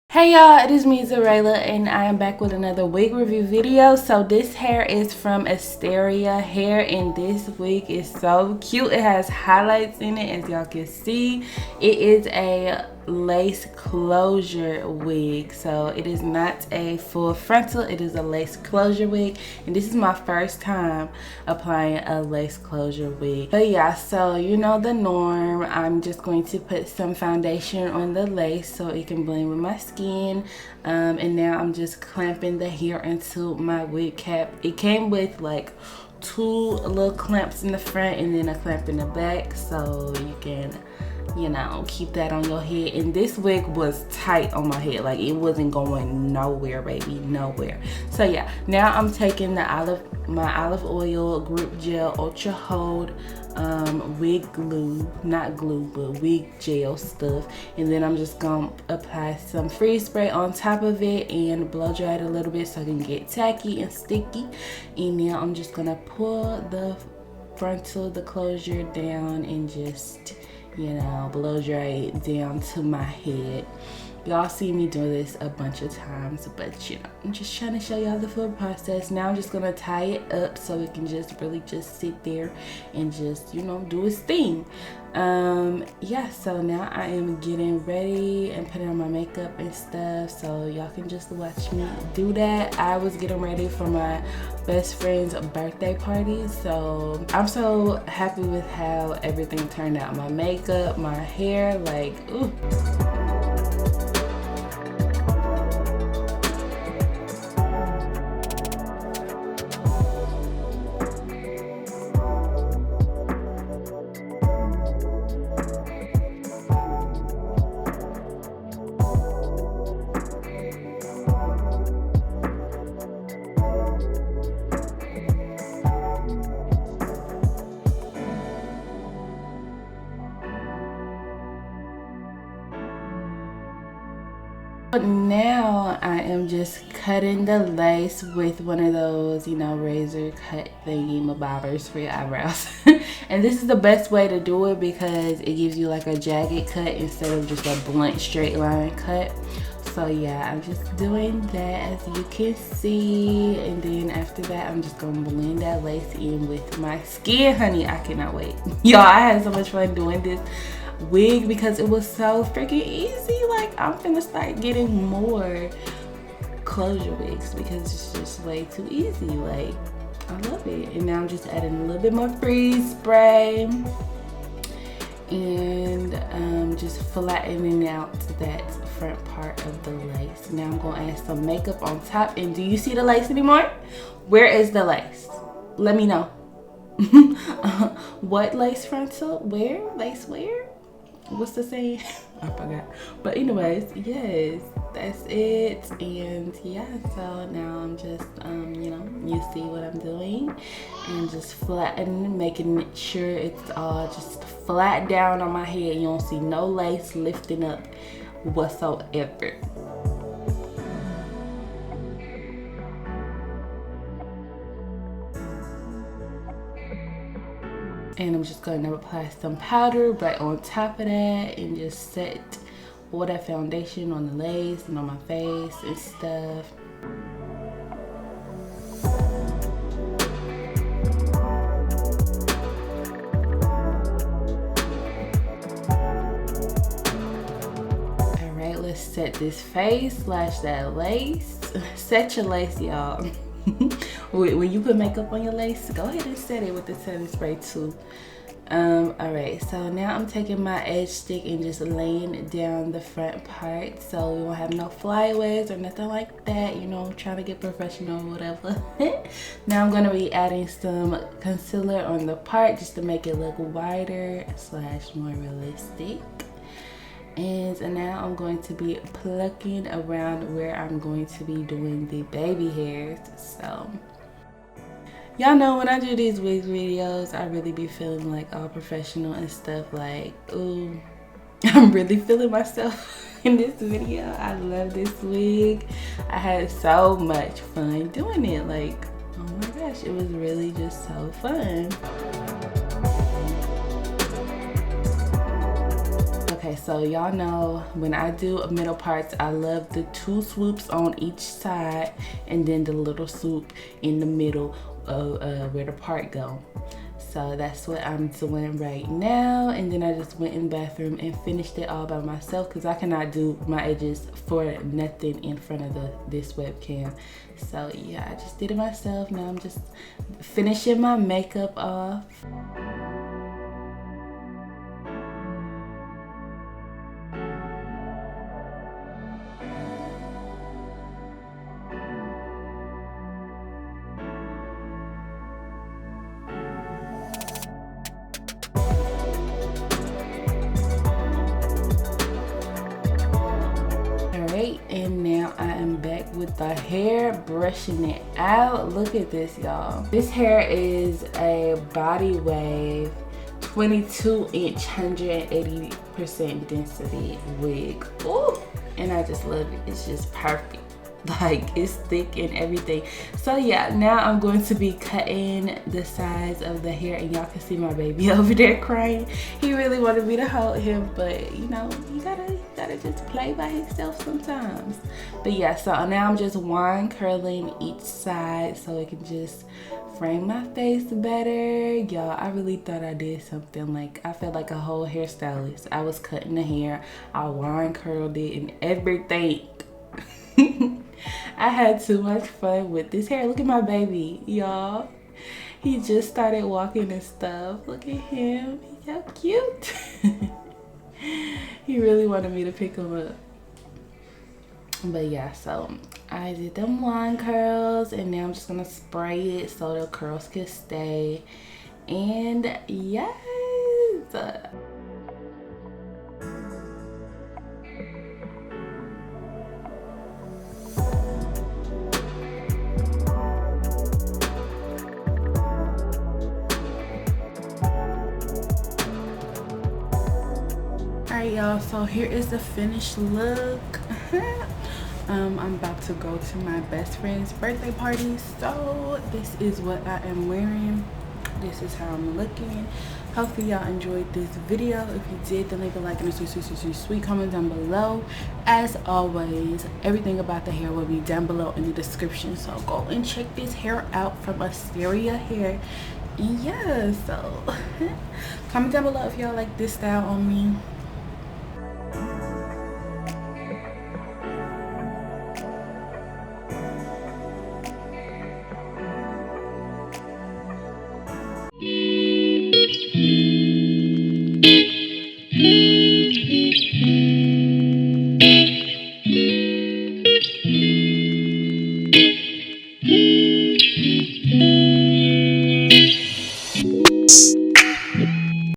Hey y'all, it is me, Xureila, and I am back with another wig review video. So this hair is from Asteria hair, and this wig is so cute. It has highlights in it, as y'all can see. It is a lace closure wig, so it is not a full frontal, it is a lace closure wig, and this is my first time applying a lace closure wig. But yeah, so you know the norm. I'm just going to put some foundation on the lace so it can blend with my skin, and now I'm just clamping the hair into my wig cap. It came with like 2 little clamps in the front and then a clamp in the back, so you can, you know, keep that on your head. And this wig was tight on my head, like it wasn't going nowhere, baby, nowhere. So yeah, now I'm taking the my olive oil group gel ultra hold wig glue, not glue but wig gel stuff, and then I'm just gonna apply some freeze spray on top of it and blow dry it a little bit so it can get tacky and sticky. And now I'm just gonna pull the frontal, the closure down, and just, you know, blow dry it down to my head. Y'all see me do this a bunch of times, but you know, I'm just trying to show y'all the full process. Now I'm just gonna tie it up so it can just really just sit there and just, you know, do its thing. Yeah, so now I am getting ready and putting on my makeup and stuff, so y'all can just watch me do that. I was getting ready for my best friend's birthday party, so I'm so happy with how everything turned out. My makeup, my hair, like, ooh. Now I am just cutting the lace with one of those, you know, razor cut thingy bobbers for your eyebrows. And this is the best way to do it because it gives you like a jagged cut instead of just a blunt straight line cut. So yeah, I'm just doing that, as you can see, and then after that I'm just gonna blend that lace in with my skin, honey. I cannot wait. Y'all, I had so much fun doing this wig because it was so freaking easy. Like, I'm finna start getting more closure wigs because it's just way too easy. Like, I love it. And now I'm just adding a little bit more freeze spray and just flattening out that front part of the lace. Now I'm gonna add some makeup on top. And do you see the lace anymore? Where is the lace? Let me know. What lace frontal? Where? Lace where? What's the saying? I forgot. But anyways, yes, that's it. And yeah, so now I'm just you know, you see what I'm doing, and just flatten, making sure it's all just flat down on my head. You don't see no lace lifting up whatsoever. And I'm just going to apply some powder right on top of that and just set all that foundation on the lace and on my face and stuff. Alright, let's set this face slash that lace. Set your lace, y'all. When you put makeup on your lace, go ahead and set it with the setting spray too. Alright, so now I'm taking my edge stick and just laying down the front part so we won't have no flyaways or nothing like that. You know, I'm trying to get professional or whatever. Now I'm going to be adding some concealer on the part just to make it look wider slash more realistic. And now I'm going to be plucking around where I'm going to be doing the baby hairs. So y'all know when I do these wig videos, I really be feeling like all professional and stuff. Like, ooh, I'm really feeling myself in this video. I love this wig. I had so much fun doing it. Like, oh my gosh, it was really just so fun. So y'all know when I do middle parts, I love the 2 swoops on each side and then the little swoop in the middle of where the part go. So that's what I'm doing right now. And then I just went in the bathroom and finished it all by myself because I cannot do my edges for nothing in front of this webcam. So yeah, I just did it myself. Now I'm just finishing my makeup off. And now I am back with the hair, brushing it out. Look at this, y'all. This hair is a BodyWave 22-inch 180% density wig. Ooh, and I just love it. It's just perfect. Like, it's thick and everything. So yeah, now I'm going to be cutting the sides of the hair, and y'all can see my baby over there crying. He really wanted me to hold him, but you know, you gotta just play by himself sometimes. But yeah, so now I'm just wine curling each side so it can just frame my face better. Y'all, I really thought I did something. Like, I felt like a whole hairstylist. I was cutting the hair, I wine curled it and everything. I had too much fun with this hair. Look at my baby, y'all. He just started walking and stuff. Look at him. He's so cute. He really wanted me to pick him up. But yeah, so I did them wine curls, and now I'm just gonna spray it so the curls can stay. And yes. Alright y'all, so here is the finished look. I'm about to go to my best friend's birthday party, so this is what I am wearing. This is how I'm looking. Hopefully y'all enjoyed this video. If you did, then leave a like and a sweet comment down below. As always, everything about the hair will be down below in the description, so go and check this hair out from Asteria hair. And yeah, so comment down below if y'all like this style on me.